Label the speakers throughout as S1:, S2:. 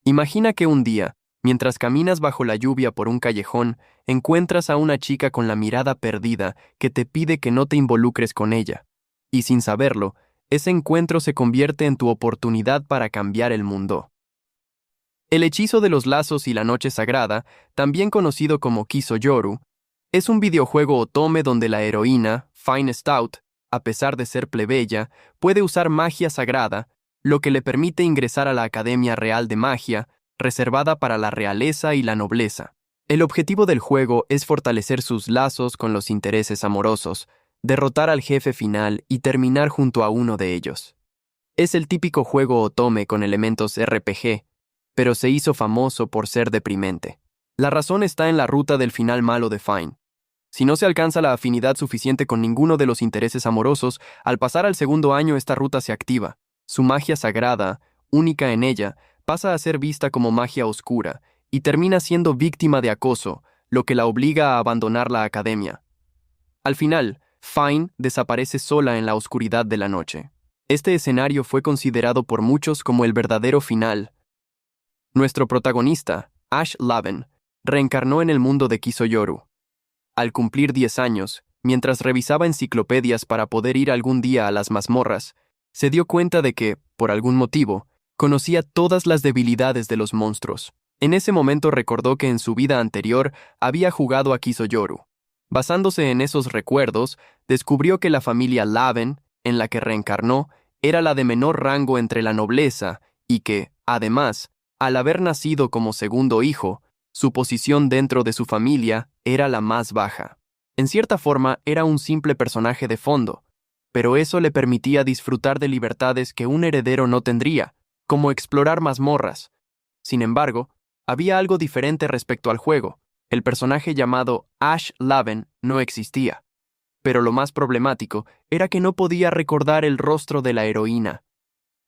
S1: Imagina que un día, mientras caminas bajo la lluvia por un callejón, encuentras a una chica con la mirada perdida que te pide que no te involucres con ella. Y sin saberlo, ese encuentro se convierte en tu oportunidad para cambiar el mundo. El hechizo de los lazos y la noche sagrada, también conocido como Kiso-Yoru, es un videojuego otome donde la heroína, Fine Stout, a pesar de ser plebeya, puede usar magia sagrada, lo que le permite ingresar a la Academia Real de Magia, reservada para la realeza y la nobleza. El objetivo del juego es fortalecer sus lazos con los intereses amorosos, derrotar al jefe final y terminar junto a uno de ellos. Es el típico juego otome con elementos RPG, pero se hizo famoso por ser deprimente. La razón está en la ruta del final malo de Fine. Si no se alcanza la afinidad suficiente con ninguno de los intereses amorosos, al pasar al segundo año esta ruta se activa. Su magia sagrada, única en ella, pasa a ser vista como magia oscura y termina siendo víctima de acoso, lo que la obliga a abandonar la academia. Al final, Fine desaparece sola en la oscuridad de la noche. Este escenario fue considerado por muchos como el verdadero final. Nuestro protagonista, Ash Laven, reencarnó en el mundo de Kiso-Yoru. Al cumplir 10 años, mientras revisaba enciclopedias para poder ir algún día a las mazmorras, se dio cuenta de que, por algún motivo, conocía todas las debilidades de los monstruos. En ese momento recordó que en su vida anterior había jugado a Kiso-Yoru. Basándose en esos recuerdos, descubrió que la familia Laven, en la que reencarnó, era la de menor rango entre la nobleza y que, además, al haber nacido como segundo hijo, su posición dentro de su familia era la más baja. En cierta forma, era un simple personaje de fondo, pero eso le permitía disfrutar de libertades que un heredero no tendría, como explorar mazmorras. Sin embargo, había algo diferente respecto al juego. El personaje llamado Ash Laven no existía. Pero lo más problemático era que no podía recordar el rostro de la heroína.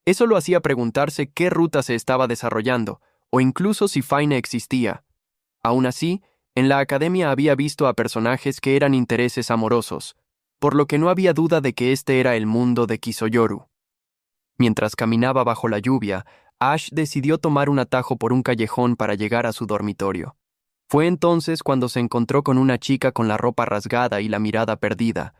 S1: Eso lo hacía preguntarse qué ruta se estaba desarrollando, o incluso si Fine existía. Aún así, en la academia había visto a personajes que eran intereses amorosos, por lo que no había duda de que este era el mundo de Kiso-Yoru. Mientras caminaba bajo la lluvia, Ash decidió tomar un atajo por un callejón para llegar a su dormitorio. Fue entonces cuando se encontró con una chica con la ropa rasgada y la mirada perdida.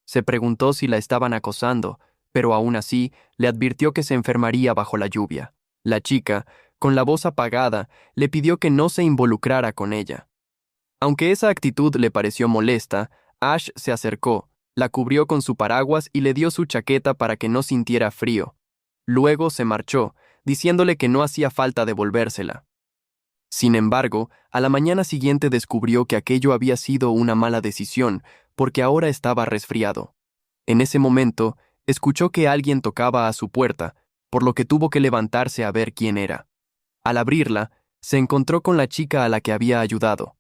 S1: Se preguntó si la estaban acosando, pero aún así le advirtió que se enfermaría bajo la lluvia. La chica, con la voz apagada, le pidió que no se involucrara con ella. Aunque esa actitud le pareció molesta, Ash se acercó, la cubrió con su paraguas y le dio su chaqueta para que no sintiera frío. Luego se marchó, diciéndole que no hacía falta devolvérsela. Sin embargo, a la mañana siguiente descubrió que aquello había sido una mala decisión, porque ahora estaba resfriado. En ese momento, escuchó que alguien tocaba a su puerta, por lo que tuvo que levantarse a ver quién era. Al abrirla, se encontró con la chica a la que había ayudado.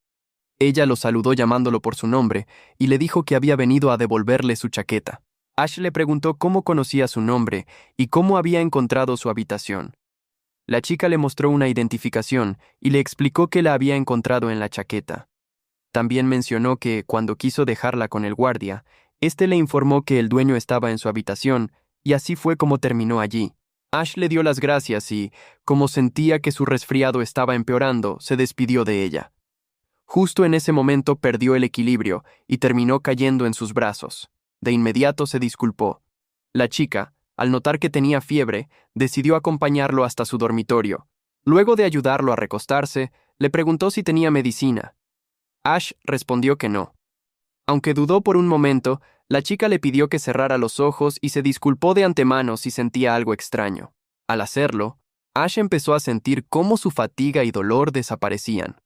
S1: Ella lo saludó llamándolo por su nombre y le dijo que había venido a devolverle su chaqueta. Ash le preguntó cómo conocía su nombre y cómo había encontrado su habitación. La chica le mostró una identificación y le explicó que la había encontrado en la chaqueta. También mencionó que, cuando quiso dejarla con el guardia, éste le informó que el dueño estaba en su habitación, y así fue como terminó allí. Ash le dio las gracias y, como sentía que su resfriado estaba empeorando, se despidió de ella. Justo en ese momento perdió el equilibrio y terminó cayendo en sus brazos. De inmediato se disculpó. La chica, al notar que tenía fiebre, decidió acompañarlo hasta su dormitorio. Luego de ayudarlo a recostarse, le preguntó si tenía medicina. Ash respondió que no. Aunque dudó por un momento, la chica le pidió que cerrara los ojos y se disculpó de antemano si sentía algo extraño. Al hacerlo, Ash empezó a sentir cómo su fatiga y dolor desaparecían.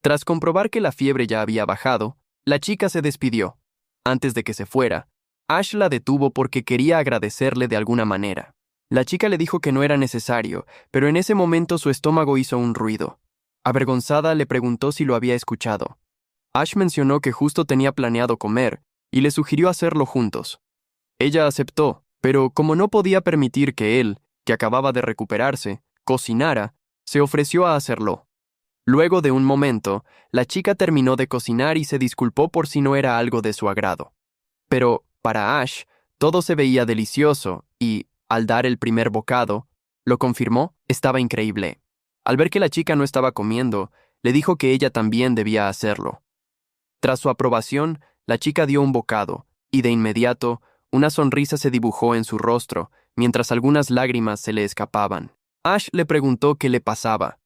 S1: Tras comprobar que la fiebre ya había bajado, la chica se despidió. Antes de que se fuera, Ash la detuvo porque quería agradecerle de alguna manera. La chica le dijo que no era necesario, pero en ese momento su estómago hizo un ruido. Avergonzada, le preguntó si lo había escuchado. Ash mencionó que justo tenía planeado comer y le sugirió hacerlo juntos. Ella aceptó, pero como no podía permitir que él, que acababa de recuperarse, cocinara, se ofreció a hacerlo. Luego de un momento, la chica terminó de cocinar y se disculpó por si no era algo de su agrado. Pero, para Ash, todo se veía delicioso y, al dar el primer bocado, lo confirmó, estaba increíble. Al ver que la chica no estaba comiendo, le dijo que ella también debía hacerlo. Tras su aprobación, la chica dio un bocado, y de inmediato, una sonrisa se dibujó en su rostro, mientras algunas lágrimas se le escapaban. Ash le preguntó qué le pasaba.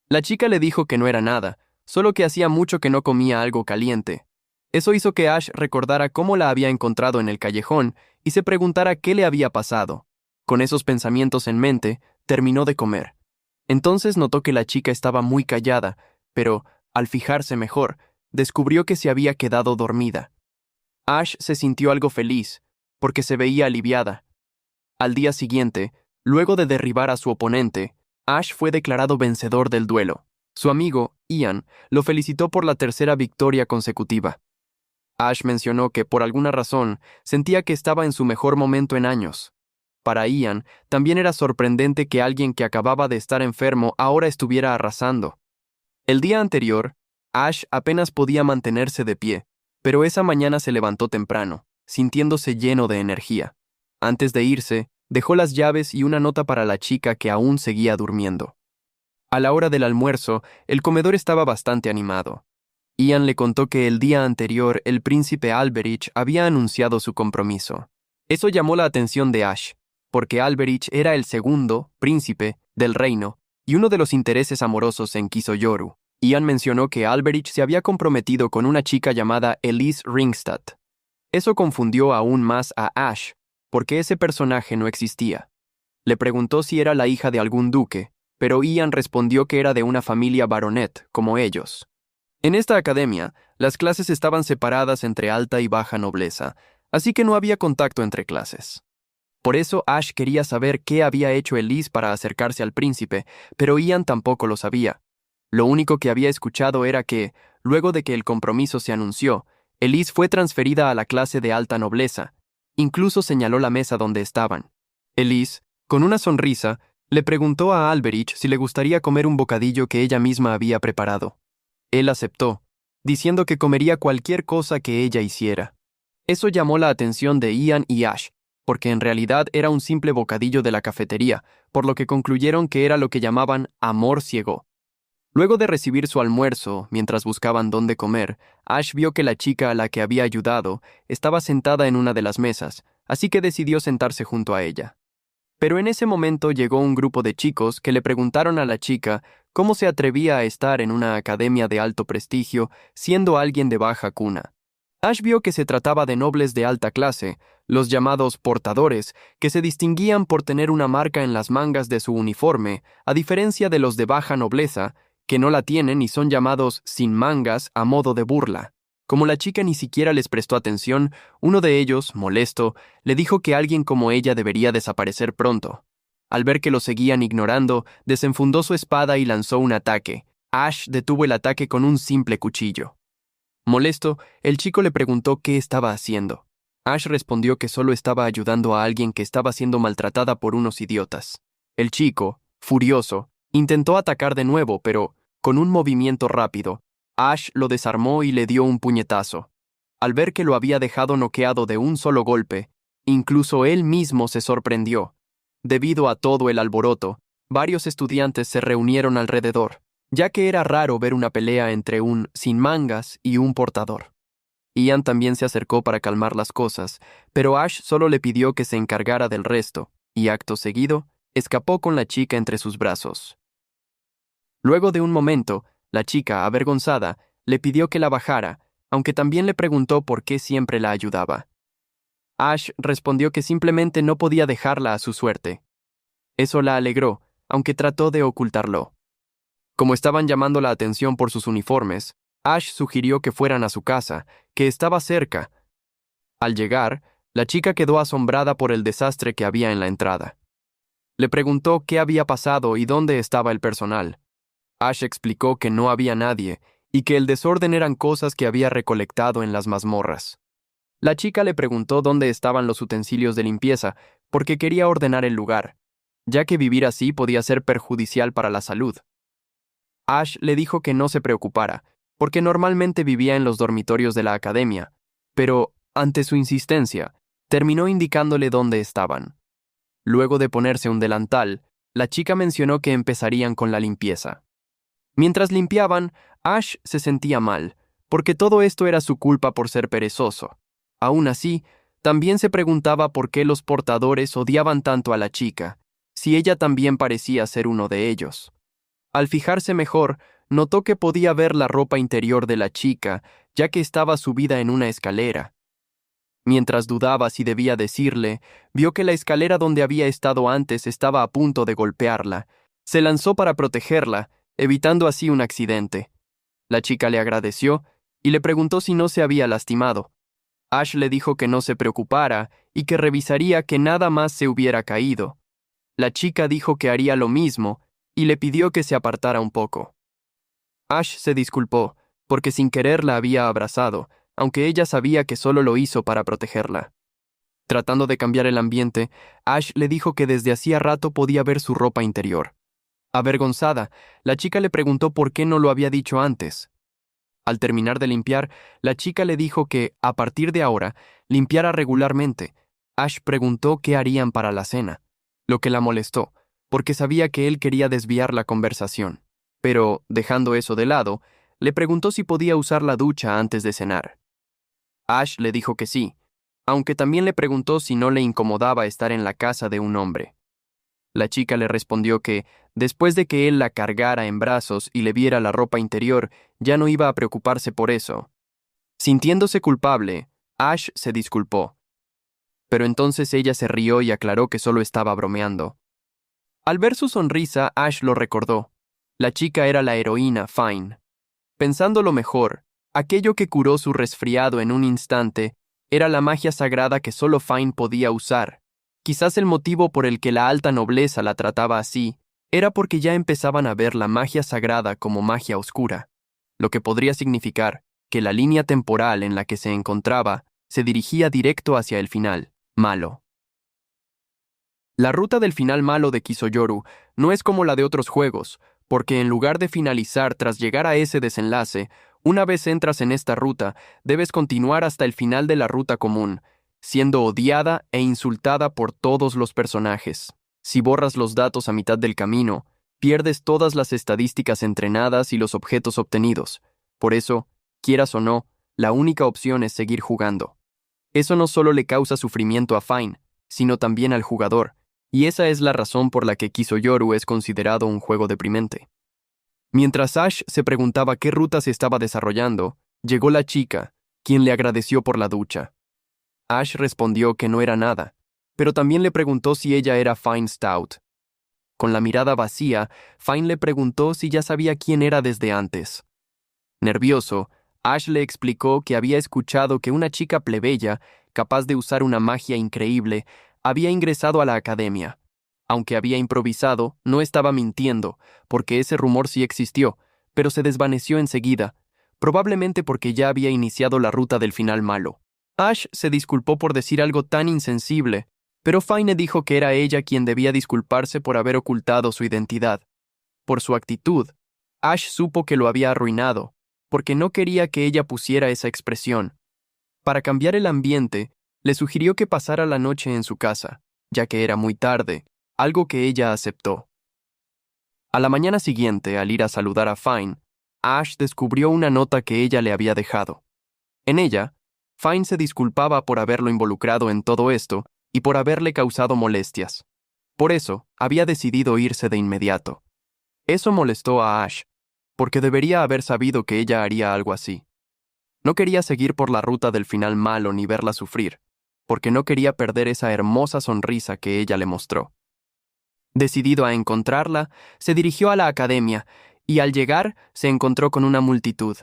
S1: La chica le dijo que no era nada, solo que hacía mucho que no comía algo caliente. Eso hizo que Ash recordara cómo la había encontrado en el callejón y se preguntara qué le había pasado. Con esos pensamientos en mente, terminó de comer. Entonces notó que la chica estaba muy callada, pero, al fijarse mejor, descubrió que se había quedado dormida. Ash se sintió algo feliz, porque se veía aliviada. Al día siguiente, luego de derribar a su oponente, Ash fue declarado vencedor del duelo. Su amigo, Ian, lo felicitó por la tercera victoria consecutiva. Ash mencionó que, por alguna razón, sentía que estaba en su mejor momento en años. Para Ian, también era sorprendente que alguien que acababa de estar enfermo ahora estuviera arrasando. El día anterior, Ash apenas podía mantenerse de pie, pero esa mañana se levantó temprano, sintiéndose lleno de energía. Antes de irse, dejó las llaves y una nota para la chica que aún seguía durmiendo. A la hora del almuerzo, el comedor estaba bastante animado. Ian le contó que el día anterior el príncipe Alberich había anunciado su compromiso. Eso llamó la atención de Ash, porque Alberich era el segundo príncipe del reino y uno de los intereses amorosos en Kisoyoru. Ian mencionó que Alberich se había comprometido con una chica llamada Elise Ringstad. Eso confundió aún más a Ash, porque ese personaje no existía. Le preguntó si era la hija de algún duque, pero Ian respondió que era de una familia baronet, como ellos. En esta academia, las clases estaban separadas entre alta y baja nobleza, así que no había contacto entre clases. Por eso Ash quería saber qué había hecho Elise para acercarse al príncipe, pero Ian tampoco lo sabía. Lo único que había escuchado era que, luego de que el compromiso se anunció, Elise fue transferida a la clase de alta nobleza. Incluso señaló la mesa donde estaban. Elise, con una sonrisa, le preguntó a Alberich si le gustaría comer un bocadillo que ella misma había preparado. Él aceptó, diciendo que comería cualquier cosa que ella hiciera. Eso llamó la atención de Ian y Ash, porque en realidad era un simple bocadillo de la cafetería, por lo que concluyeron que era lo que llamaban amor ciego. Luego de recibir su almuerzo, mientras buscaban dónde comer, Ash vio que la chica a la que había ayudado estaba sentada en una de las mesas, así que decidió sentarse junto a ella. Pero en ese momento llegó un grupo de chicos que le preguntaron a la chica cómo se atrevía a estar en una academia de alto prestigio siendo alguien de baja cuna. Ash vio que se trataba de nobles de alta clase, los llamados portadores, que se distinguían por tener una marca en las mangas de su uniforme, a diferencia de los de baja nobleza, que no la tienen y son llamados sin mangas a modo de burla. Como la chica ni siquiera les prestó atención, uno de ellos, molesto, le dijo que alguien como ella debería desaparecer pronto. Al ver que lo seguían ignorando, desenfundó su espada y lanzó un ataque. Ash detuvo el ataque con un simple cuchillo. Molesto, el chico le preguntó qué estaba haciendo. Ash respondió que solo estaba ayudando a alguien que estaba siendo maltratada por unos idiotas. El chico, furioso, intentó atacar de nuevo, pero, con un movimiento rápido, Ash lo desarmó y le dio un puñetazo. Al ver que lo había dejado noqueado de un solo golpe, incluso él mismo se sorprendió. Debido a todo el alboroto, varios estudiantes se reunieron alrededor, ya que era raro ver una pelea entre un sin mangas y un portador. Ian también se acercó para calmar las cosas, pero Ash solo le pidió que se encargara del resto, y acto seguido, escapó con la chica entre sus brazos. Luego de un momento, la chica, avergonzada, le pidió que la bajara, aunque también le preguntó por qué siempre la ayudaba. Ash respondió que simplemente no podía dejarla a su suerte. Eso la alegró, aunque trató de ocultarlo. Como estaban llamando la atención por sus uniformes, Ash sugirió que fueran a su casa, que estaba cerca. Al llegar, la chica quedó asombrada por el desastre que había en la entrada. Le preguntó qué había pasado y dónde estaba el personal. Ash explicó que no había nadie y que el desorden eran cosas que había recolectado en las mazmorras. La chica le preguntó dónde estaban los utensilios de limpieza porque quería ordenar el lugar, ya que vivir así podía ser perjudicial para la salud. Ash le dijo que no se preocupara, porque normalmente vivía en los dormitorios de la academia, pero, ante su insistencia, terminó indicándole dónde estaban. Luego de ponerse un delantal, La chica mencionó que empezarían con la limpieza. Mientras limpiaban, Ash se sentía mal, porque todo esto era su culpa por ser perezoso. Aún así, también se preguntaba por qué los portadores odiaban tanto a la chica, si ella también parecía ser uno de ellos. Al fijarse mejor, notó que podía ver la ropa interior de la chica, ya que estaba subida en una escalera. Mientras dudaba si debía decirle, vio que la escalera donde había estado antes estaba a punto de golpearla. Se lanzó para protegerla, evitando así un accidente. La chica le agradeció y le preguntó si no se había lastimado. Ash le dijo que no se preocupara y que revisaría que nada más se hubiera caído. La chica dijo que haría lo mismo y le pidió que se apartara un poco. Ash se disculpó, porque sin querer la había abrazado, aunque ella sabía que solo lo hizo para protegerla. Tratando de cambiar el ambiente, Ash le dijo que desde hacía rato podía ver su ropa interior. Avergonzada, la chica le preguntó por qué no lo había dicho antes. Al terminar de limpiar, la chica le dijo que, a partir de ahora, limpiara regularmente. Ash preguntó qué harían para la cena, lo que la molestó, porque sabía que él quería desviar la conversación. Pero, dejando eso de lado, le preguntó si podía usar la ducha antes de cenar. Ash le dijo que sí, aunque también le preguntó si no le incomodaba estar en la casa de un hombre. La chica le respondió que, después de que él la cargara en brazos y le viera la ropa interior, ya no iba a preocuparse por eso. Sintiéndose culpable, Ash se disculpó. Pero entonces ella se rió y aclaró que solo estaba bromeando. Al ver su sonrisa, Ash lo recordó. La chica era la heroína Fine. Pensándolo mejor, aquello que curó su resfriado en un instante era la magia sagrada que solo Fine podía usar. Quizás el motivo por el que la alta nobleza la trataba así era porque ya empezaban a ver la magia sagrada como magia oscura, lo que podría significar que la línea temporal en la que se encontraba se dirigía directo hacia el final malo. La ruta del final malo de Kisoyoru no es como la de otros juegos, porque en lugar de finalizar tras llegar a ese desenlace, una vez entras en esta ruta, debes continuar hasta el final de la ruta común, siendo odiada e insultada por todos los personajes. Si borras los datos a mitad del camino, pierdes todas las estadísticas entrenadas y los objetos obtenidos. Por eso, quieras o no, la única opción es seguir jugando. Eso no solo le causa sufrimiento a Fine, sino también al jugador, y esa es la razón por la que Kisoyoru es considerado un juego deprimente. Mientras Ash se preguntaba qué ruta se estaba desarrollando, llegó la chica, quien le agradeció por la ducha. Ash respondió que no era nada, pero también le preguntó si ella era Fine Stout. Con la mirada vacía, Fine le preguntó si ya sabía quién era desde antes. Nervioso, Ash le explicó que había escuchado que una chica plebeya, capaz de usar una magia increíble, había ingresado a la academia. Aunque había improvisado, no estaba mintiendo, porque ese rumor sí existió, pero se desvaneció enseguida, probablemente porque ya había iniciado la ruta del final malo. Ash se disculpó por decir algo tan insensible, pero Fine dijo que era ella quien debía disculparse por haber ocultado su identidad. Por su actitud, Ash supo que lo había arruinado, porque no quería que ella pusiera esa expresión. Para cambiar el ambiente, le sugirió que pasara la noche en su casa, ya que era muy tarde, algo que ella aceptó. A la mañana siguiente, al ir a saludar a Fine, Ash descubrió una nota que ella le había dejado. En ella, Fine se disculpaba por haberlo involucrado en todo esto y por haberle causado molestias. Por eso, había decidido irse de inmediato. Eso molestó a Ash, porque debería haber sabido que ella haría algo así. No quería seguir por la ruta del final malo ni verla sufrir, porque no quería perder esa hermosa sonrisa que ella le mostró. Decidido a encontrarla, se dirigió a la academia, y al llegar se encontró con una multitud.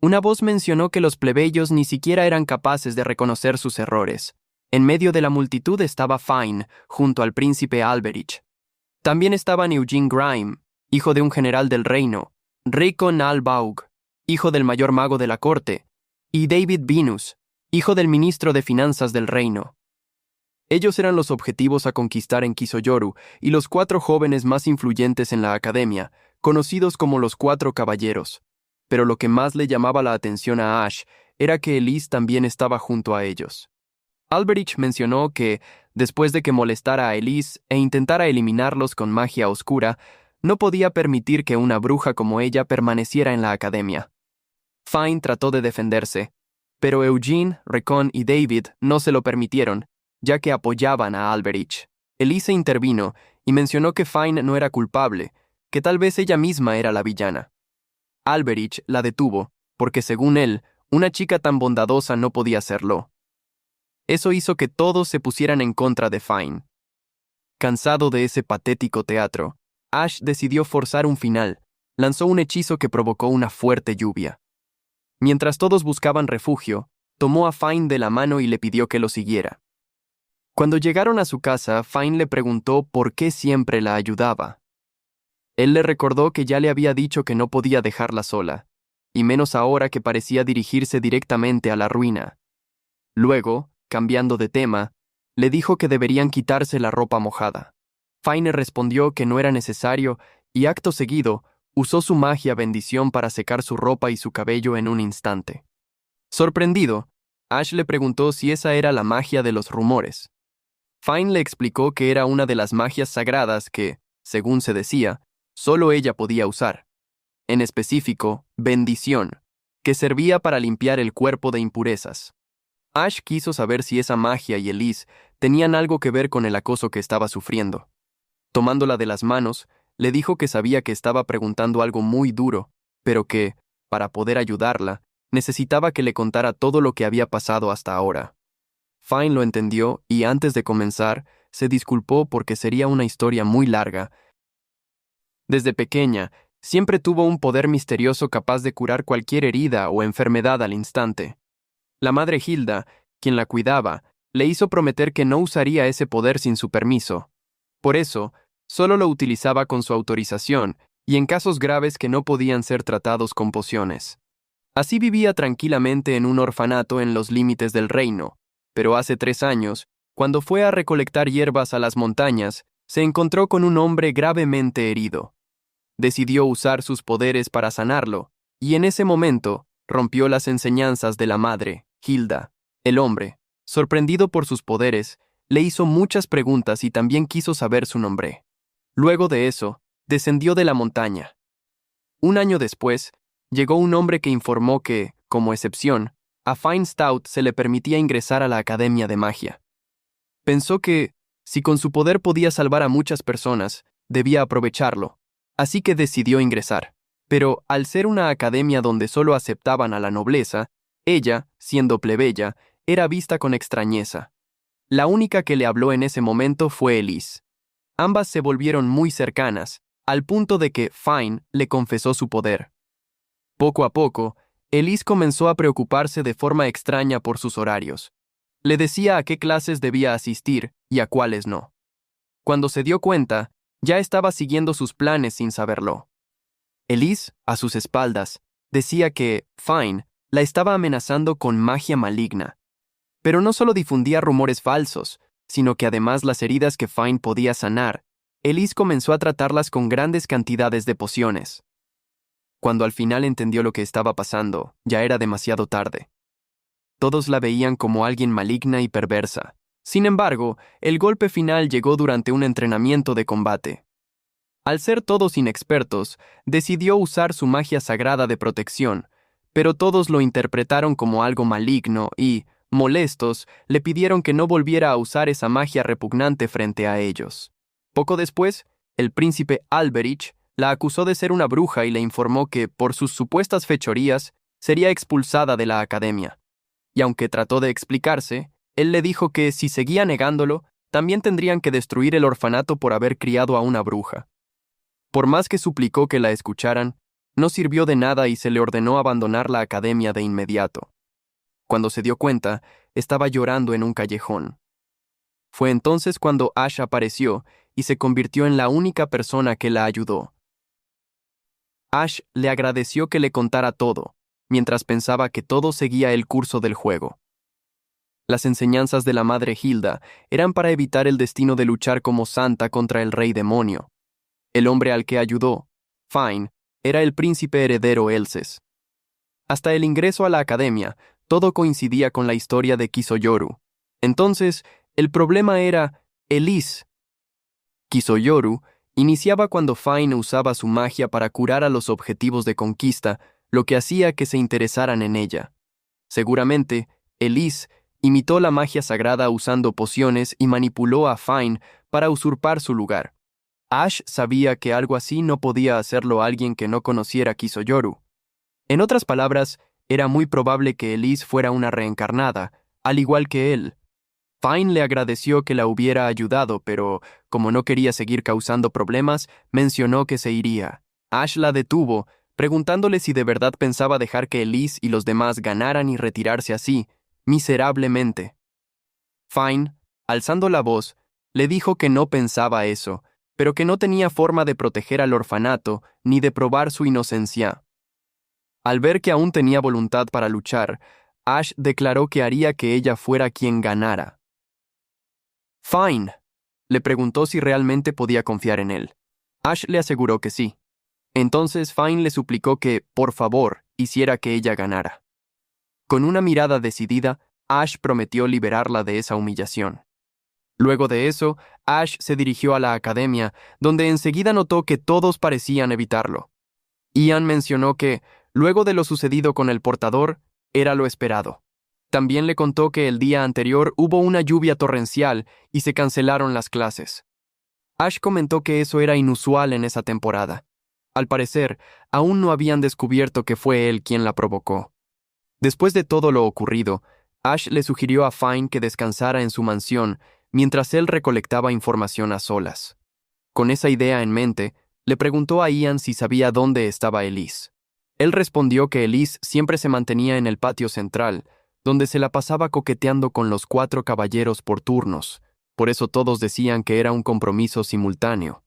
S1: Una voz mencionó que los plebeyos ni siquiera eran capaces de reconocer sus errores. En medio de la multitud estaba Fine, junto al príncipe Alberich. También estaban Eugene Grime, hijo de un general del reino, Rico Nalbaug, hijo del mayor mago de la corte, y David Venus, hijo del ministro de finanzas del reino. Ellos eran los objetivos a conquistar en Kisoyoru y los 4 jóvenes más influyentes en la academia, conocidos como los 4 caballeros. Pero lo que más le llamaba la atención a Ash era que Elise también estaba junto a ellos. Alberich mencionó que, después de que molestara a Elise e intentara eliminarlos con magia oscura, no podía permitir que una bruja como ella permaneciera en la academia. Fine trató de defenderse, pero Eugene, Recon y David no se lo permitieron, ya que apoyaban a Alberich. Elise intervino y mencionó que Fine no era culpable, que tal vez ella misma era la villana. Alberich la detuvo, porque según él, una chica tan bondadosa no podía serlo. Eso hizo que todos se pusieran en contra de Fine. Cansado de ese patético teatro, Ash decidió forzar un final. Lanzó un hechizo que provocó una fuerte lluvia. Mientras todos buscaban refugio, tomó a Fine de la mano y le pidió que lo siguiera. Cuando llegaron a su casa, Fine le preguntó por qué siempre la ayudaba. Él le recordó que ya le había dicho que no podía dejarla sola, y menos ahora que parecía dirigirse directamente a la ruina. Luego, cambiando de tema, le dijo que deberían quitarse la ropa mojada. Fine respondió que no era necesario y acto seguido usó su magia bendición para secar su ropa y su cabello en un instante. Sorprendido, Ash le preguntó si esa era la magia de los rumores. Fine le explicó que era una de las magias sagradas que, según se decía, solo ella podía usar. En específico, bendición, que servía para limpiar el cuerpo de impurezas. Ash quiso saber si esa magia y Elise tenían algo que ver con el acoso que estaba sufriendo. Tomándola de las manos, le dijo que sabía que estaba preguntando algo muy duro, pero que, para poder ayudarla, necesitaba que le contara todo lo que había pasado hasta ahora. Fine lo entendió y antes de comenzar, se disculpó porque sería una historia muy larga. Desde pequeña, siempre tuvo un poder misterioso capaz de curar cualquier herida o enfermedad al instante. La madre Hilda, quien la cuidaba, le hizo prometer que no usaría ese poder sin su permiso. Por eso, solo lo utilizaba con su autorización y en casos graves que no podían ser tratados con pociones. Así vivía tranquilamente en un orfanato en los límites del reino, pero hace 3 años, cuando fue a recolectar hierbas a las montañas, se encontró con un hombre gravemente herido. Decidió usar sus poderes para sanarlo, y en ese momento rompió las enseñanzas de la madre, Hilda. El hombre, sorprendido por sus poderes, le hizo muchas preguntas y también quiso saber su nombre. Luego de eso, descendió de la montaña. Un año después, llegó un hombre que informó que, como excepción, a Fine Stout se le permitía ingresar a la Academia de Magia. Pensó que, si con su poder podía salvar a muchas personas, debía aprovecharlo, así que decidió ingresar. Pero, al ser una academia donde solo aceptaban a la nobleza, ella, siendo plebeya, era vista con extrañeza. La única que le habló en ese momento fue Elise. Ambas se volvieron muy cercanas, al punto de que Fine le confesó su poder. Poco a poco, Elise comenzó a preocuparse de forma extraña por sus horarios. Le decía a qué clases debía asistir y a cuáles no. Cuando se dio cuenta, ya estaba siguiendo sus planes sin saberlo. Elise, a sus espaldas, decía que Fine la estaba amenazando con magia maligna. Pero no solo difundía rumores falsos, sino que además las heridas que Fine podía sanar, Elise comenzó a tratarlas con grandes cantidades de pociones. Cuando al final entendió lo que estaba pasando, ya era demasiado tarde. Todos la veían como alguien maligna y perversa. Sin embargo, el golpe final llegó durante un entrenamiento de combate. Al ser todos inexpertos, decidió usar su magia sagrada de protección, pero todos lo interpretaron como algo maligno y, molestos, le pidieron que no volviera a usar esa magia repugnante frente a ellos. Poco después, el príncipe Alberich la acusó de ser una bruja y le informó que, por sus supuestas fechorías, sería expulsada de la academia. Y aunque trató de explicarse, él le dijo que si seguía negándolo, también tendrían que destruir el orfanato por haber criado a una bruja. Por más que suplicó que la escucharan, no sirvió de nada y se le ordenó abandonar la academia de inmediato. Cuando se dio cuenta, estaba llorando en un callejón. Fue entonces cuando Ash apareció y se convirtió en la única persona que la ayudó. Ash le agradeció que le contara todo, mientras pensaba que todo seguía el curso del juego. Las enseñanzas de la madre Hilda eran para evitar el destino de luchar como santa contra el rey demonio. El hombre al que ayudó, Fine, era el príncipe heredero Elses. Hasta el ingreso a la academia, todo coincidía con la historia de Kisoyoru. Entonces, El problema era Elise. Kisoyoru iniciaba cuando Fine usaba su magia para curar a los objetivos de conquista, lo que hacía que se interesaran en ella. Seguramente, Elise imitó la magia sagrada usando pociones y manipuló a Fine para usurpar su lugar. Ash sabía que algo así no podía hacerlo alguien que no conociera Kisoyoru. En otras palabras, era muy probable que Elise fuera una reencarnada, al igual que él. Fine le agradeció que la hubiera ayudado, pero, como no quería seguir causando problemas, mencionó que se iría. Ash la detuvo, preguntándole si de verdad pensaba dejar que Elise y los demás ganaran y retirarse así, miserablemente. Fine, alzando la voz, le dijo que no pensaba eso, pero que no tenía forma de proteger al orfanato ni de probar su inocencia. Al ver que aún tenía voluntad para luchar, Ash declaró que haría que ella fuera quien ganara. Fine, le preguntó si realmente podía confiar en él. Ash le aseguró que sí. Entonces Fine le suplicó que, por favor, hiciera que ella ganara. Con una mirada decidida, Ash prometió liberarla de esa humillación. Luego de eso, Ash se dirigió a la academia, donde enseguida notó que todos parecían evitarlo. Ian mencionó que, luego de lo sucedido con el portador, era lo esperado. También le contó que el día anterior hubo una lluvia torrencial y se cancelaron las clases. Ash comentó que eso era inusual en esa temporada. Al parecer, aún no habían descubierto que fue él quien la provocó. Después de todo lo ocurrido, Ash le sugirió a Fine que descansara en su mansión mientras él recolectaba información a solas. Con esa idea en mente, le preguntó a Ian si sabía dónde estaba Elise. Él respondió que Elise siempre se mantenía en el patio central, donde se la pasaba coqueteando con los 4 caballeros por turnos. Por eso todos decían que era un compromiso simultáneo.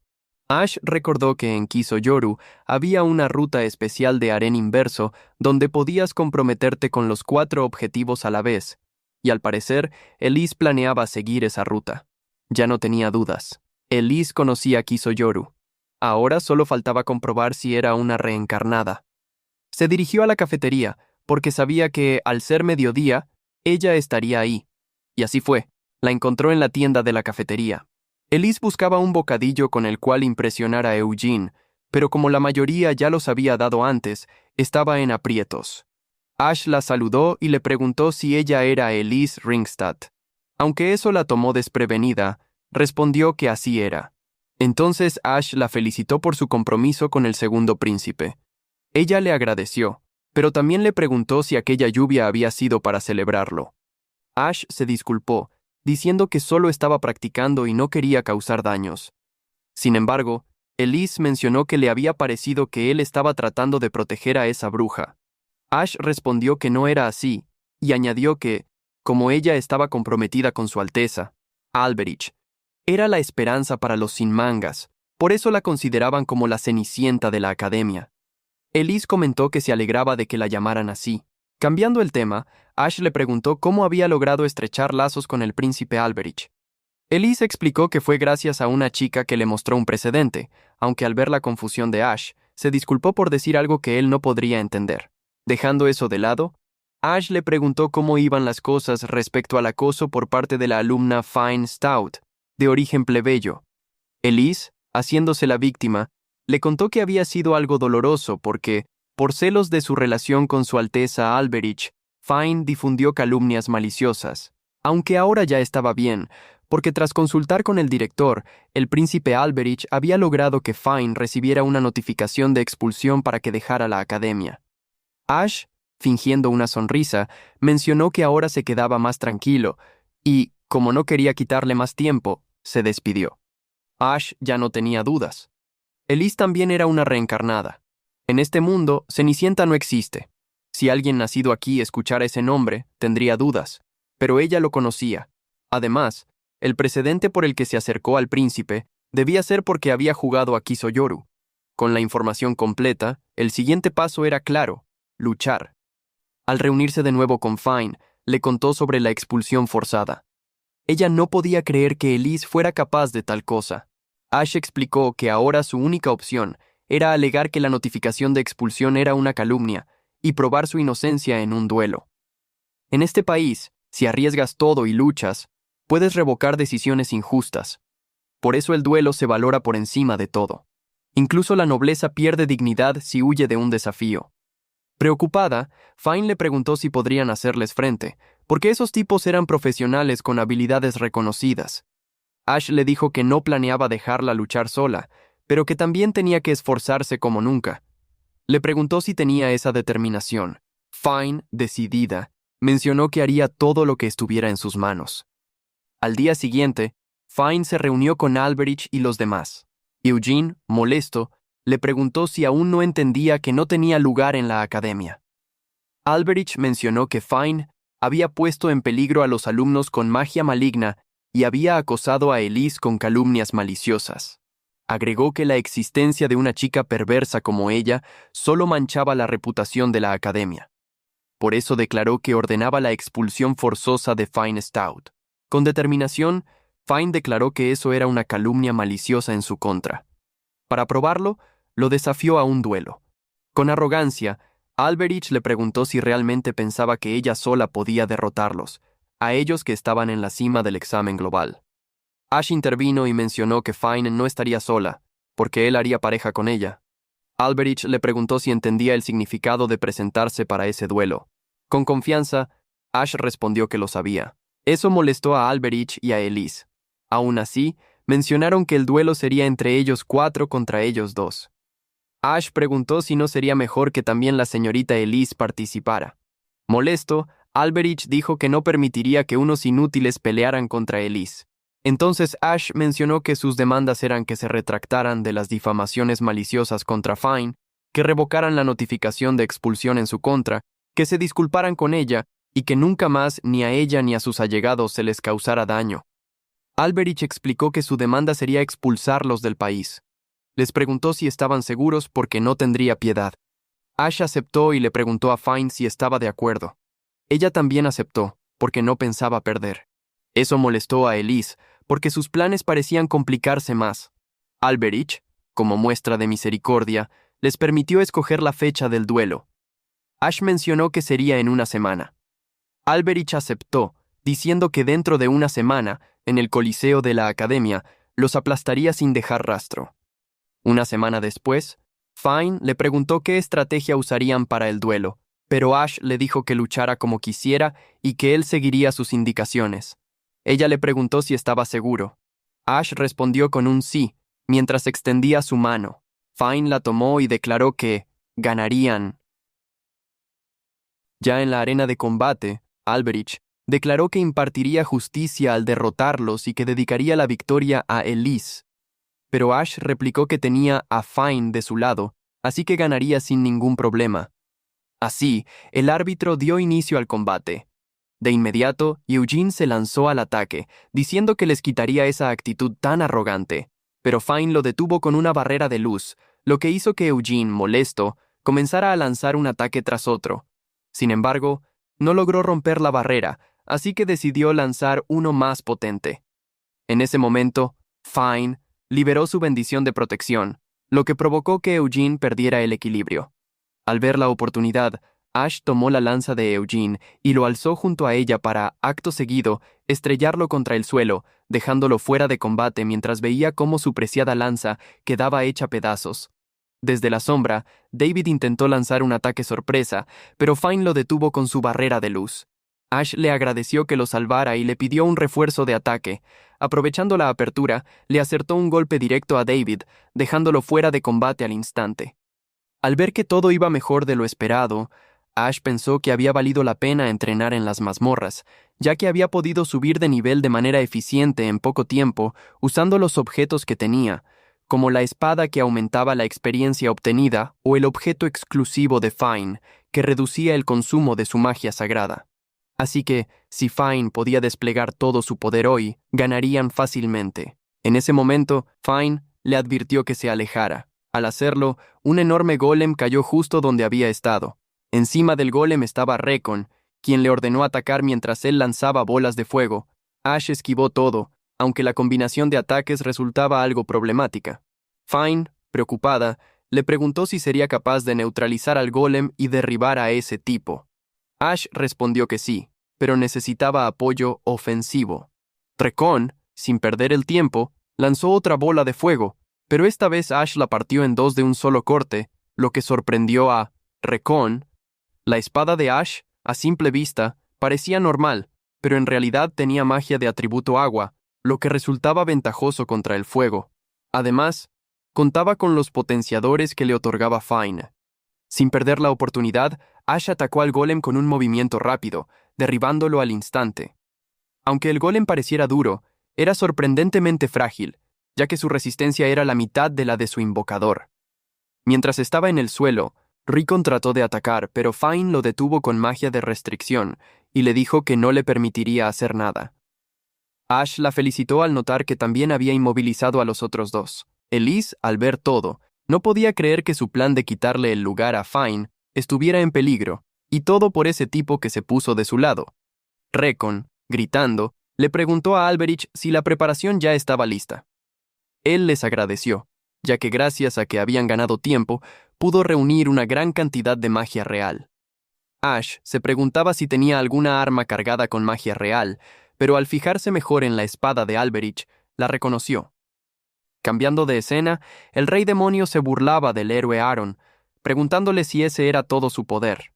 S1: Ash recordó que en Kisoyoru había una ruta especial de harén inverso donde podías comprometerte con los 4 objetivos a la vez, y al parecer, Elise planeaba seguir esa ruta. Ya no tenía dudas. Elise conocía a Kisoyoru. Ahora solo faltaba comprobar si era una reencarnada. Se dirigió a la cafetería, porque sabía que, al ser mediodía, ella estaría ahí. Y así fue. La encontró en la tienda de la cafetería. Elise buscaba un bocadillo con el cual impresionar a Eugene, pero como la mayoría ya los había dado antes, estaba en aprietos. Ash la saludó y le preguntó si ella era Elise Ringstad. Aunque eso la tomó desprevenida, respondió que así era. Entonces Ash la felicitó por su compromiso con el segundo príncipe. Ella le agradeció, pero también le preguntó si aquella lluvia había sido para celebrarlo. Ash se disculpó, diciendo que solo estaba practicando y no quería causar daños. Sin embargo, Elise mencionó que le había parecido que él estaba tratando de proteger a esa bruja. Ash respondió que no era así, y añadió que, como ella estaba comprometida con su Alteza, Alberich, era la esperanza para los sin mangas, por eso la consideraban como la Cenicienta de la academia. Elise comentó que se alegraba de que la llamaran así. Cambiando el tema, Ash le preguntó cómo había logrado estrechar lazos con el príncipe Alberich. Elise explicó que fue gracias a una chica que le mostró un precedente, aunque al ver la confusión de Ash, se disculpó por decir algo que él no podría entender. Dejando eso de lado, Ash le preguntó cómo iban las cosas respecto al acoso por parte de la alumna Fine Stout, de origen plebeyo. Elise, haciéndose la víctima, le contó que había sido algo doloroso porque, por celos de su relación con su Alteza Alberich, Fine difundió calumnias maliciosas. Aunque ahora ya estaba bien, porque tras consultar con el director, el príncipe Alberich había logrado que Fine recibiera una notificación de expulsión para que dejara la academia. Ash, fingiendo una sonrisa, mencionó que ahora se quedaba más tranquilo y, como no quería quitarle más tiempo, se despidió. Ash ya no tenía dudas. Elise también era una reencarnada. En este mundo, Cenicienta no existe. Si alguien nacido aquí escuchara ese nombre, tendría dudas, pero ella lo conocía. Además, el precedente por el que se acercó al príncipe debía ser porque había jugado a Kisoyoru. Con la información completa, el siguiente paso era claro: luchar. Al reunirse de nuevo con Fine, le contó sobre la expulsión forzada. Ella no podía creer que Elise fuera capaz de tal cosa. Ash explicó que ahora su única opción era alegar que la notificación de expulsión era una calumnia y probar su inocencia en un duelo. En este país, si arriesgas todo y luchas, Puedes revocar decisiones injustas. Por eso el duelo se valora por encima de todo. Incluso la nobleza pierde dignidad si huye de un desafío. Preocupada, Fine le preguntó si podrían hacerles frente, porque esos tipos eran profesionales con habilidades reconocidas. Ash le dijo que no planeaba dejarla luchar sola, pero que también tenía que esforzarse como nunca. Le preguntó si tenía esa determinación. Fine, decidida, mencionó que haría todo lo que estuviera en sus manos. Al día siguiente, Fine se reunió con Alberich y los demás. Eugene, molesto, le preguntó si aún no entendía que no tenía lugar en la academia. Alberich mencionó que Fine había puesto en peligro a los alumnos con magia maligna y había acosado a Elise con calumnias maliciosas. Agregó que la existencia de una chica perversa como ella solo manchaba la reputación de la academia. Por eso declaró que ordenaba la expulsión forzosa de Fine Stout. Con determinación, Fine declaró que eso era una calumnia maliciosa en su contra. Para probarlo, lo desafió a un duelo. Con arrogancia, Alberich le preguntó si realmente pensaba que ella sola podía derrotarlos, a ellos que estaban en la cima del examen global. Ash intervino y mencionó que Fine no estaría sola, porque él haría pareja con ella. Alberich le preguntó si entendía el significado de presentarse para ese duelo. Con confianza, Ash respondió que lo sabía. Eso molestó a Alberich y a Elise. Aún así, mencionaron que el duelo sería entre ellos 4 contra ellos 2. Ash preguntó si no sería mejor que también la señorita Elise participara. Molesto, Alberich dijo que no permitiría que unos inútiles pelearan contra Elise. Entonces Ash mencionó que sus demandas eran que se retractaran de las difamaciones maliciosas contra Fine, que revocaran la notificación de expulsión en su contra, que se disculparan con ella y que nunca más ni a ella ni a sus allegados se les causara daño. Alberich explicó que su demanda sería expulsarlos del país. Les preguntó si estaban seguros porque no tendría piedad. Ash aceptó y le preguntó a Fine si estaba de acuerdo. Ella también aceptó, porque no pensaba perder. Eso molestó a Elise, porque sus planes parecían complicarse más. Alberich, como muestra de misericordia, les permitió escoger la fecha del duelo. Ash mencionó que sería en una semana. Alberich aceptó, diciendo que dentro de una semana, en el Coliseo de la Academia, los aplastaría sin dejar rastro. Una semana después, Fine le preguntó qué estrategia usarían para el duelo, pero Ash le dijo que luchara como quisiera y que él seguiría sus indicaciones. Ella le preguntó si estaba seguro. Ash respondió con un sí, mientras extendía su mano. Fine la tomó y declaró que ganarían. Ya en la arena de combate, Alberich declaró que impartiría justicia al derrotarlos y que dedicaría la victoria a Elise. Pero Ash replicó que tenía a Fine de su lado, así que ganaría sin ningún problema. Así, el árbitro dio inicio al combate. De inmediato, Eugene se lanzó al ataque, diciendo que les quitaría esa actitud tan arrogante, pero Fine lo detuvo con una barrera de luz, lo que hizo que Eugene, molesto, comenzara a lanzar un ataque tras otro. Sin embargo, no logró romper la barrera, así que decidió lanzar uno más potente. En ese momento, Fine liberó su bendición de protección, lo que provocó que Eugene perdiera el equilibrio. Al ver la oportunidad, Ash tomó la lanza de Eugene y lo alzó junto a ella para, acto seguido, estrellarlo contra el suelo, dejándolo fuera de combate mientras veía cómo su preciada lanza quedaba hecha pedazos. Desde la sombra, David intentó lanzar un ataque sorpresa, pero Fine lo detuvo con su barrera de luz. Ash le agradeció que lo salvara y le pidió un refuerzo de ataque. Aprovechando la apertura, le acertó un golpe directo a David, dejándolo fuera de combate al instante. Al ver que todo iba mejor de lo esperado, Ash pensó que había valido la pena entrenar en las mazmorras, ya que había podido subir de nivel de manera eficiente en poco tiempo usando los objetos que tenía, como la espada que aumentaba la experiencia obtenida o el objeto exclusivo de Fine, que reducía el consumo de su magia sagrada. Así que, si Fine podía desplegar todo su poder hoy, ganarían fácilmente. En ese momento, Fine le advirtió que se alejara. Al hacerlo, un enorme golem cayó justo donde había estado. Encima del golem estaba Recon, quien le ordenó atacar mientras él lanzaba bolas de fuego. Ash esquivó todo, aunque la combinación de ataques resultaba algo problemática. Fine, preocupada, le preguntó si sería capaz de neutralizar al golem y derribar a ese tipo. Ash respondió que sí, pero necesitaba apoyo ofensivo. Recon, sin perder el tiempo, lanzó otra bola de fuego, pero esta vez Ash la partió en dos de un solo corte, lo que sorprendió a Recon. La espada de Ash, a simple vista, parecía normal, pero en realidad tenía magia de atributo agua, lo que resultaba ventajoso contra el fuego. Además, contaba con los potenciadores que le otorgaba Fine. Sin perder la oportunidad, Ash atacó al golem con un movimiento rápido, derribándolo al instante. Aunque el golem pareciera duro, era sorprendentemente frágil, ya que su resistencia era la mitad de la de su invocador. Mientras estaba en el suelo, Recon trató de atacar, pero Fine lo detuvo con magia de restricción y le dijo que no le permitiría hacer nada. Ash la felicitó al notar que también había inmovilizado a los otros dos. Elise, al ver todo, no podía creer que su plan de quitarle el lugar a Fine estuviera en peligro, y todo por ese tipo que se puso de su lado. Recon, gritando, le preguntó a Alberich si la preparación ya estaba lista. Él les agradeció, ya que gracias a que habían ganado tiempo, pudo reunir una gran cantidad de magia real. Ash se preguntaba si tenía alguna arma cargada con magia real, pero al fijarse mejor en la espada de Alberich, la reconoció. Cambiando de escena, el rey demonio se burlaba del héroe Aaron, preguntándole si ese era todo su poder.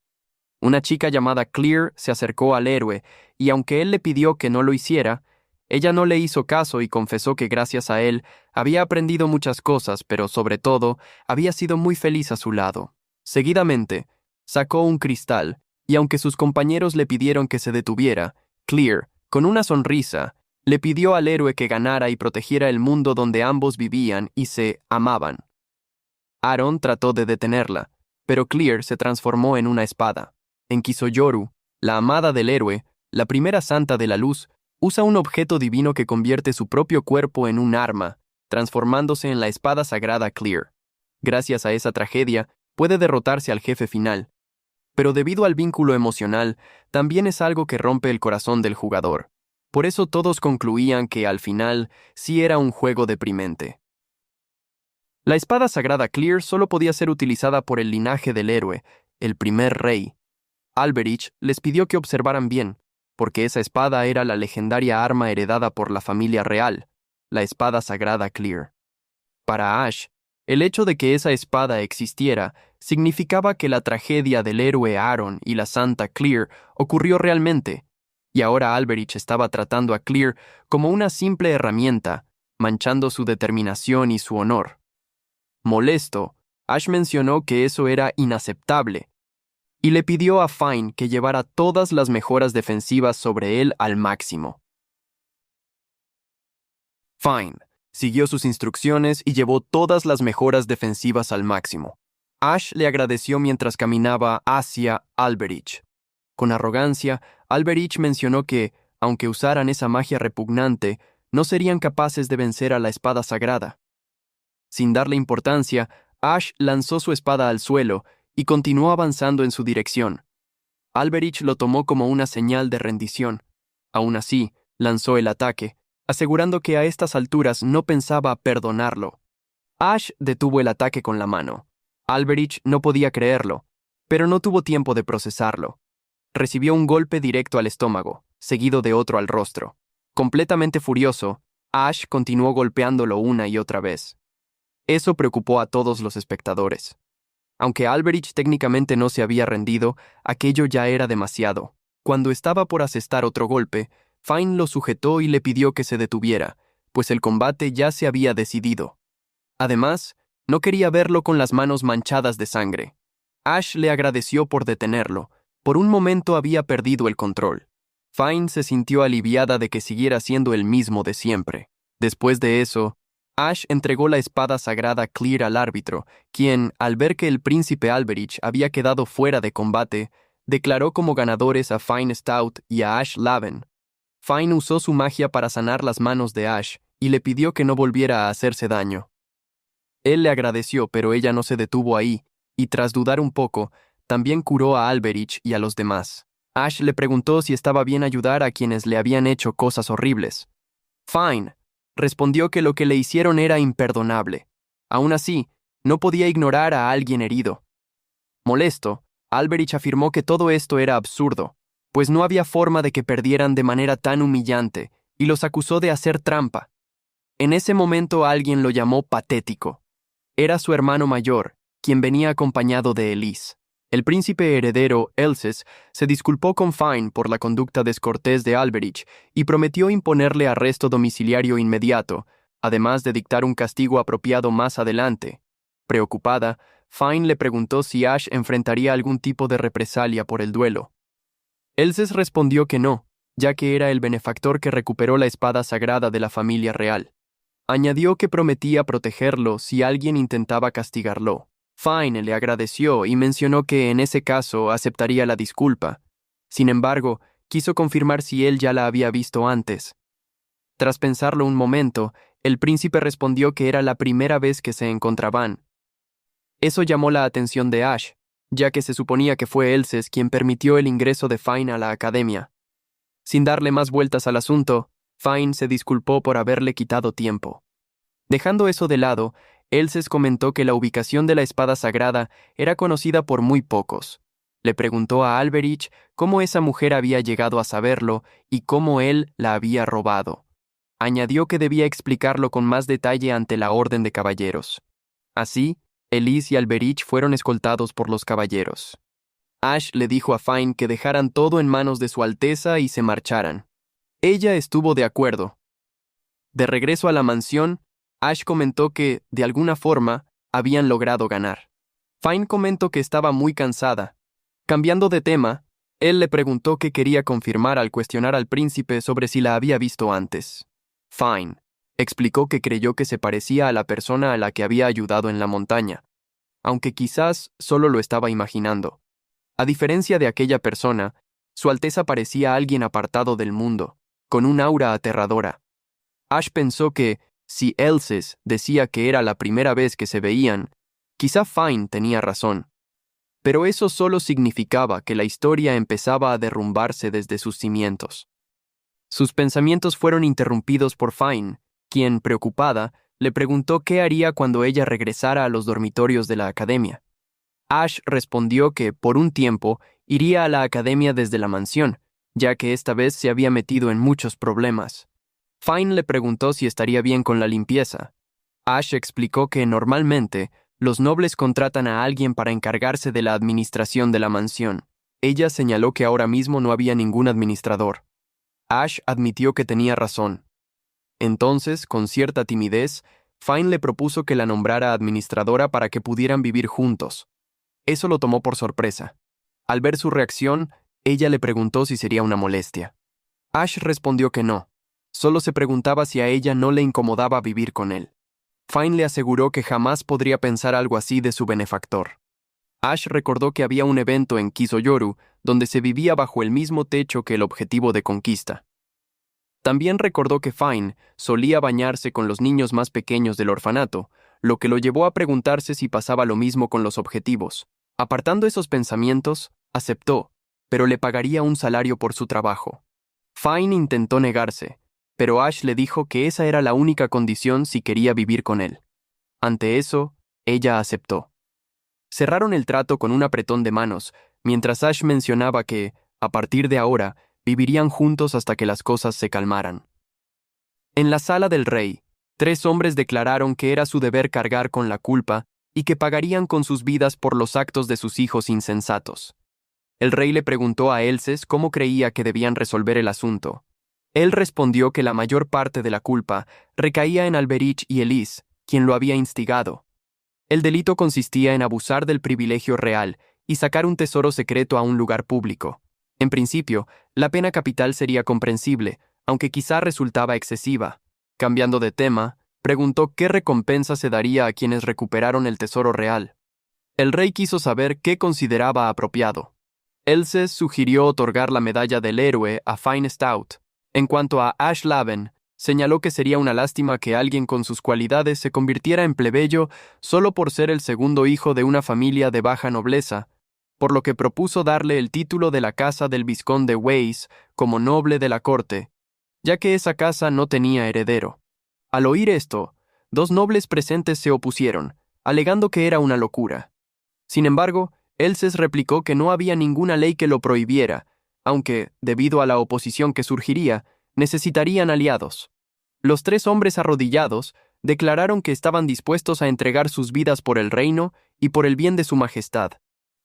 S1: Una chica llamada Clear se acercó al héroe, y aunque él le pidió que no lo hiciera, ella no le hizo caso y confesó que gracias a él había aprendido muchas cosas, pero sobre todo, había sido muy feliz a su lado. Seguidamente, sacó un cristal, y aunque sus compañeros le pidieron que se detuviera, Clear, con una sonrisa, le pidió al héroe que ganara y protegiera el mundo donde ambos vivían y se amaban. Aaron trató de detenerla, pero Clear se transformó en una espada. En Kisoyoru, la amada del héroe, la primera santa de la luz, usa un objeto divino que convierte su propio cuerpo en un arma, transformándose en la espada sagrada Clear. Gracias a esa tragedia, puede derrotarse al jefe final. Pero debido al vínculo emocional, también es algo que rompe el corazón del jugador. Por eso todos concluían que, al final, sí era un juego deprimente. La espada sagrada Clear solo podía ser utilizada por el linaje del héroe, el primer rey. Alberich les pidió que observaran bien, porque esa espada era la legendaria arma heredada por la familia real, la espada sagrada Clear. Para Ash, el hecho de que esa espada existiera significaba que la tragedia del héroe Aaron y la santa Clear ocurrió realmente, y ahora Alberich estaba tratando a Clear como una simple herramienta, manchando su determinación y su honor. Molesto, Ash mencionó que eso era inaceptable, y le pidió a Fine que llevara todas las mejoras defensivas sobre él al máximo. Fine siguió sus instrucciones y llevó todas las mejoras defensivas al máximo. Ash le agradeció mientras caminaba hacia Alberich. Con arrogancia, Alberich mencionó que, aunque usaran esa magia repugnante, no serían capaces de vencer a la espada sagrada. Sin darle importancia, Ash lanzó su espada al suelo y continuó avanzando en su dirección. Alberich lo tomó como una señal de rendición. Aún así, lanzó el ataque, asegurando que a estas alturas no pensaba perdonarlo. Ash detuvo el ataque con la mano. Alberich no podía creerlo, pero no tuvo tiempo de procesarlo. Recibió un golpe directo al estómago, seguido de otro al rostro. Completamente furioso, Ash continuó golpeándolo una y otra vez. Eso preocupó a todos los espectadores. Aunque Alberich técnicamente no se había rendido, aquello ya era demasiado. Cuando estaba por asestar otro golpe, Fine lo sujetó y le pidió que se detuviera, pues el combate ya se había decidido. Además, no quería verlo con las manos manchadas de sangre. Ash le agradeció por detenerlo. Por un momento había perdido el control. Fine se sintió aliviada de que siguiera siendo el mismo de siempre. Después de eso, Ash entregó la espada sagrada Clear al árbitro, quien, al ver que el príncipe Alberich había quedado fuera de combate, declaró como ganadores a Fine Stout y a Ash Laven. Fine usó su magia para sanar las manos de Ash y le pidió que no volviera a hacerse daño. Él le agradeció, pero ella no se detuvo ahí, y tras dudar un poco, también curó a Alberich y a los demás. Ash le preguntó si estaba bien ayudar a quienes le habían hecho cosas horribles. Fine respondió que lo que le hicieron era imperdonable. Aún así, no podía ignorar a alguien herido. Molesto, Alberich afirmó que todo esto era absurdo, pues no había forma de que perdieran de manera tan humillante, y los acusó de hacer trampa. En ese momento alguien lo llamó patético. Era su hermano mayor, quien venía acompañado de Elise. El príncipe heredero, Elses, se disculpó con Fine por la conducta descortés de Alberich y prometió imponerle arresto domiciliario inmediato, además de dictar un castigo apropiado más adelante. Preocupada, Fine le preguntó si Ash enfrentaría algún tipo de represalia por el duelo. Elses respondió que no, ya que era el benefactor que recuperó la espada sagrada de la familia real. Añadió que prometía protegerlo si alguien intentaba castigarlo. Fine le agradeció y mencionó que en ese caso aceptaría la disculpa. Sin embargo, quiso confirmar si él ya la había visto antes. Tras pensarlo un momento, el príncipe respondió que era la primera vez que se encontraban. Eso llamó la atención de Ash, ya que se suponía que fue Elses quien permitió el ingreso de Fine a la academia. Sin darle más vueltas al asunto, Fine se disculpó por haberle quitado tiempo. Dejando eso de lado, Elses comentó que la ubicación de la espada sagrada era conocida por muy pocos. Le preguntó a Alberich cómo esa mujer había llegado a saberlo y cómo él la había robado. Añadió que debía explicarlo con más detalle ante la Orden de Caballeros. Así, Elise y Alberich fueron escoltados por los caballeros. Ash le dijo a Fine que dejaran todo en manos de su Alteza y se marcharan. Ella estuvo de acuerdo. De regreso a la mansión, Ash comentó que, de alguna forma, habían logrado ganar. Fine comentó que estaba muy cansada. Cambiando de tema, él le preguntó qué quería confirmar al cuestionar al príncipe sobre si la había visto antes. Fine explicó que creyó que se parecía a la persona a la que había ayudado en la montaña, aunque quizás solo lo estaba imaginando. A diferencia de aquella persona, Su Alteza parecía alguien apartado del mundo, con un aura aterradora. Ash pensó que, si Elses decía que era la primera vez que se veían, quizá Fine tenía razón. Pero eso solo significaba que la historia empezaba a derrumbarse desde sus cimientos. Sus pensamientos fueron interrumpidos por Fine, quien, preocupada, le preguntó qué haría cuando ella regresara a los dormitorios de la academia. Ash respondió que, por un tiempo, iría a la academia desde la mansión, ya que esta vez se había metido en muchos problemas. Fine le preguntó si estaría bien con la limpieza. Ash explicó que normalmente los nobles contratan a alguien para encargarse de la administración de la mansión. Ella señaló que ahora mismo no había ningún administrador. Ash admitió que tenía razón. Entonces, con cierta timidez, Fine le propuso que la nombrara administradora para que pudieran vivir juntos. Eso lo tomó por sorpresa. Al ver su reacción, ella le preguntó si sería una molestia. Ash respondió que no. Solo se preguntaba si a ella no le incomodaba vivir con él. Fine le aseguró que jamás podría pensar algo así de su benefactor. Ash recordó que había un evento en Kisoyoru donde se vivía bajo el mismo techo que el objetivo de conquista. También recordó que Fine solía bañarse con los niños más pequeños del orfanato, lo que lo llevó a preguntarse si pasaba lo mismo con los objetivos. Apartando esos pensamientos, aceptó, pero le pagaría un salario por su trabajo. Fine intentó negarse, pero Ash le dijo que esa era la única condición si quería vivir con él. Ante eso, ella aceptó. Cerraron el trato con un apretón de manos, mientras Ash mencionaba que, a partir de ahora, vivirían juntos hasta que las cosas se calmaran. En la sala del rey, 3 hombres declararon que era su deber cargar con la culpa y que pagarían con sus vidas por los actos de sus hijos insensatos. El rey le preguntó a Elses cómo creía que debían resolver el asunto. Él respondió que la mayor parte de la culpa recaía en Alberich y Elise, quien lo había instigado. El delito consistía en abusar del privilegio real y sacar un tesoro secreto a un lugar público. En principio, la pena capital sería comprensible, aunque quizá resultaba excesiva. Cambiando de tema, preguntó qué recompensa se daría a quienes recuperaron el tesoro real. El rey quiso saber qué consideraba apropiado. Elses sugirió otorgar la medalla del héroe a Fine Stout. En cuanto a Ash Laven, señaló que sería una lástima que alguien con sus cualidades se convirtiera en plebeyo solo por ser el segundo hijo de una familia de baja nobleza, por lo que propuso darle el título de la casa del vizconde Weiss como noble de la corte, ya que esa casa no tenía heredero. Al oír esto, 2 nobles presentes se opusieron, alegando que era una locura. Sin embargo, Elses replicó que no había ninguna ley que lo prohibiera, aunque, debido a la oposición que surgiría, necesitarían aliados. Los 3 hombres arrodillados declararon que estaban dispuestos a entregar sus vidas por el reino y por el bien de su majestad.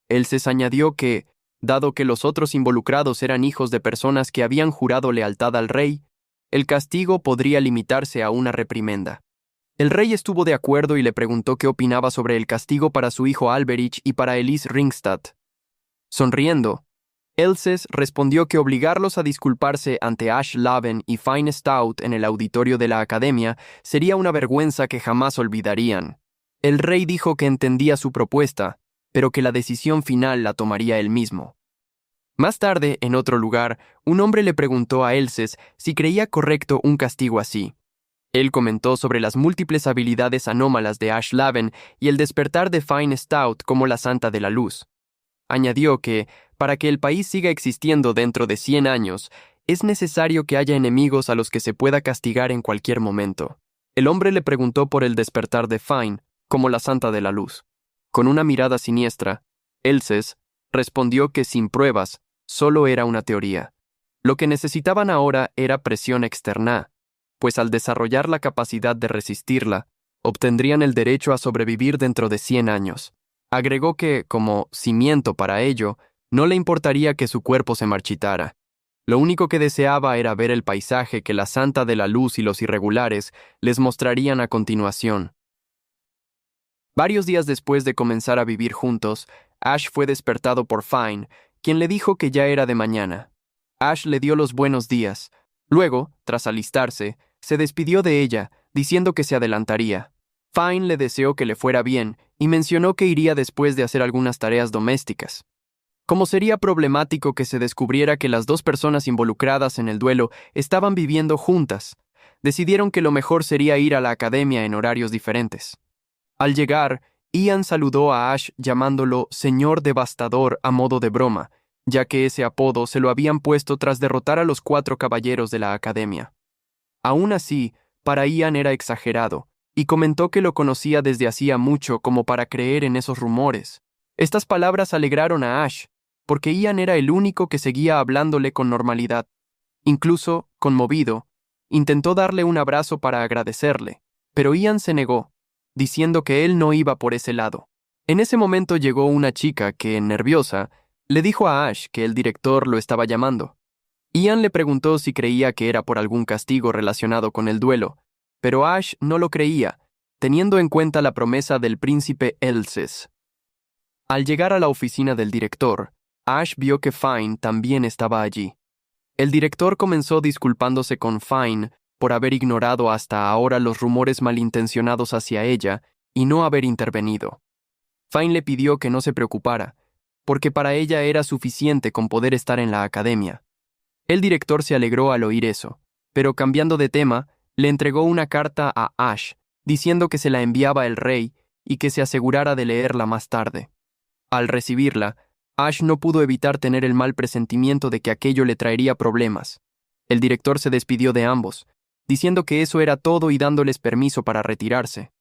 S1: Elses añadió que, dado que los otros involucrados eran hijos de personas que habían jurado lealtad al rey, el castigo podría limitarse a una reprimenda. El rey estuvo de acuerdo y le preguntó qué opinaba sobre el castigo para su hijo Alberich y para Elise Ringstad. Sonriendo, Elses respondió que obligarlos a disculparse ante Ash Laven y Fine Stout en el auditorio de la academia sería una vergüenza que jamás olvidarían. El rey dijo que entendía su propuesta, pero que la decisión final la tomaría él mismo. Más tarde, en otro lugar, un hombre le preguntó a Elses si creía correcto un castigo así. Él comentó sobre las múltiples habilidades anómalas de Ash Laven y el despertar de Fine Stout como la Santa de la Luz. Añadió que, para que el país siga existiendo dentro de 100 años, es necesario que haya enemigos a los que se pueda castigar en cualquier momento. El hombre le preguntó por el despertar de Fine, como la Santa de la Luz. Con una mirada siniestra, Elses respondió que sin pruebas, solo era una teoría. Lo que necesitaban ahora era presión externa, pues al desarrollar la capacidad de resistirla, obtendrían el derecho a sobrevivir dentro de 100 años. Agregó que, como cimiento para ello, no le importaría que su cuerpo se marchitara. Lo único que deseaba era ver el paisaje que la Santa de la Luz y los irregulares les mostrarían a continuación. Varios días después de comenzar a vivir juntos, Ash fue despertado por Fine, quien le dijo que ya era de mañana. Ash le dio los buenos días. Luego, tras alistarse, se despidió de ella, diciendo que se adelantaría. Fine le deseó que le fuera bien y mencionó que iría después de hacer algunas tareas domésticas. Como sería problemático que se descubriera que las 2 personas involucradas en el duelo estaban viviendo juntas, decidieron que lo mejor sería ir a la academia en horarios diferentes. Al llegar, Ian saludó a Ash llamándolo Señor Devastador a modo de broma, ya que ese apodo se lo habían puesto tras derrotar a los 4 caballeros de la academia. Aún así, para Ian era exagerado, y comentó que lo conocía desde hacía mucho como para creer en esos rumores. Estas palabras alegraron a Ash, porque Ian era el único que seguía hablándole con normalidad. Incluso, conmovido, intentó darle un abrazo para agradecerle, pero Ian se negó, diciendo que él no iba por ese lado. En ese momento llegó una chica que, nerviosa, le dijo a Ash que el director lo estaba llamando. Ian le preguntó si creía que era por algún castigo relacionado con el duelo, pero Ash no lo creía, teniendo en cuenta la promesa del príncipe Elses. Al llegar a la oficina del director, Ash vio que Fine también estaba allí. El director comenzó disculpándose con Fine por haber ignorado hasta ahora los rumores malintencionados hacia ella y no haber intervenido. Fine le pidió que no se preocupara, porque para ella era suficiente con poder estar en la academia. El director se alegró al oír eso, pero cambiando de tema, le entregó una carta a Ash, diciendo que se la enviaba el rey y que se asegurara de leerla más tarde. Al recibirla, Ash no pudo evitar tener el mal presentimiento de que aquello le traería problemas. El director se despidió de ambos, diciendo que eso era todo y dándoles permiso para retirarse.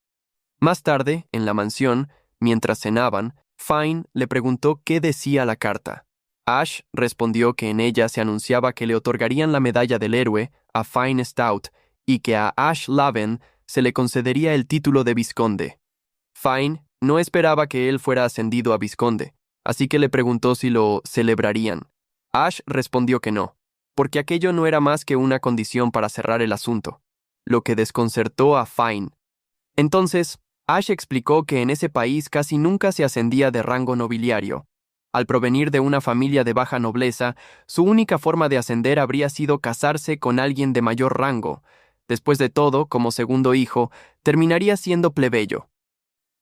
S1: Más tarde, en la mansión, mientras cenaban, Fine le preguntó qué decía la carta. Ash respondió que en ella se anunciaba que le otorgarían la medalla del héroe a Fine Stout y que a Ash Laven se le concedería el título de vizconde. Fine no esperaba que él fuera ascendido a vizconde, así que le preguntó si lo celebrarían. Ash respondió que no, porque aquello no era más que una condición para cerrar el asunto, lo que desconcertó a Fine. Entonces, Ash explicó que en ese país casi nunca se ascendía de rango nobiliario. Al provenir de una familia de baja nobleza, su única forma de ascender habría sido casarse con alguien de mayor rango. Después de todo, como segundo hijo, terminaría siendo plebeyo.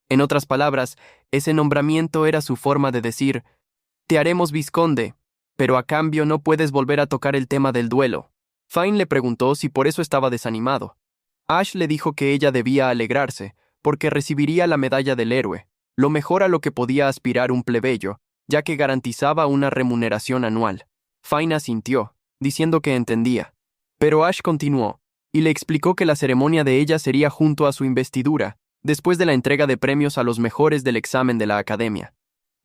S1: En otras palabras, ese nombramiento era su forma de decir, «Te haremos vizconde, pero a cambio no puedes volver a tocar el tema del duelo». Fine le preguntó si por eso estaba desanimado. Ash le dijo que ella debía alegrarse, porque recibiría la medalla del héroe, lo mejor a lo que podía aspirar un plebeyo, ya que garantizaba una remuneración anual. Fine asintió, diciendo que entendía. Pero Ash continuó, y le explicó que la ceremonia de ella sería junto a su investidura, después de la entrega de premios a los mejores del examen de la academia.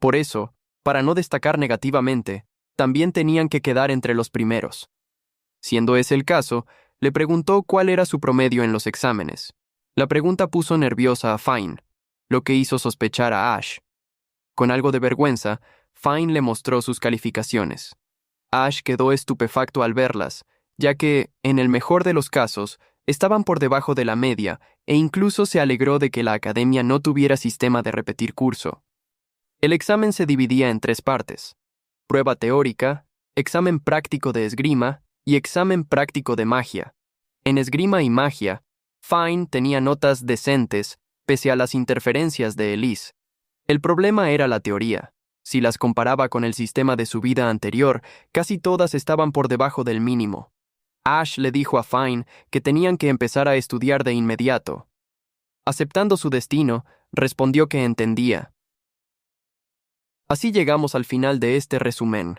S1: Por eso, para no destacar negativamente, también tenían que quedar entre los primeros. Siendo ese el caso, le preguntó cuál era su promedio en los exámenes. La pregunta puso nerviosa a Fine, lo que hizo sospechar a Ash. Con algo de vergüenza, Fine le mostró sus calificaciones. Ash quedó estupefacto al verlas, ya que, en el mejor de los casos, estaban por debajo de la media e incluso se alegró de que la academia no tuviera sistema de repetir curso. El examen se dividía en 3 partes: prueba teórica, examen práctico de esgrima y examen práctico de magia. En esgrima y magia, Fine tenía notas decentes, pese a las interferencias de Elise. El problema era la teoría. Si las comparaba con el sistema de su vida anterior, casi todas estaban por debajo del mínimo. Ash le dijo a Fine que tenían que empezar a estudiar de inmediato. Aceptando su destino, respondió que entendía. Así llegamos al final de este resumen.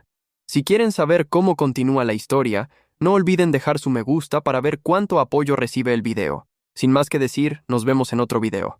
S1: Si quieren saber cómo continúa la historia, no olviden dejar su me gusta para ver cuánto apoyo recibe el video. Sin más que decir, nos vemos en otro video.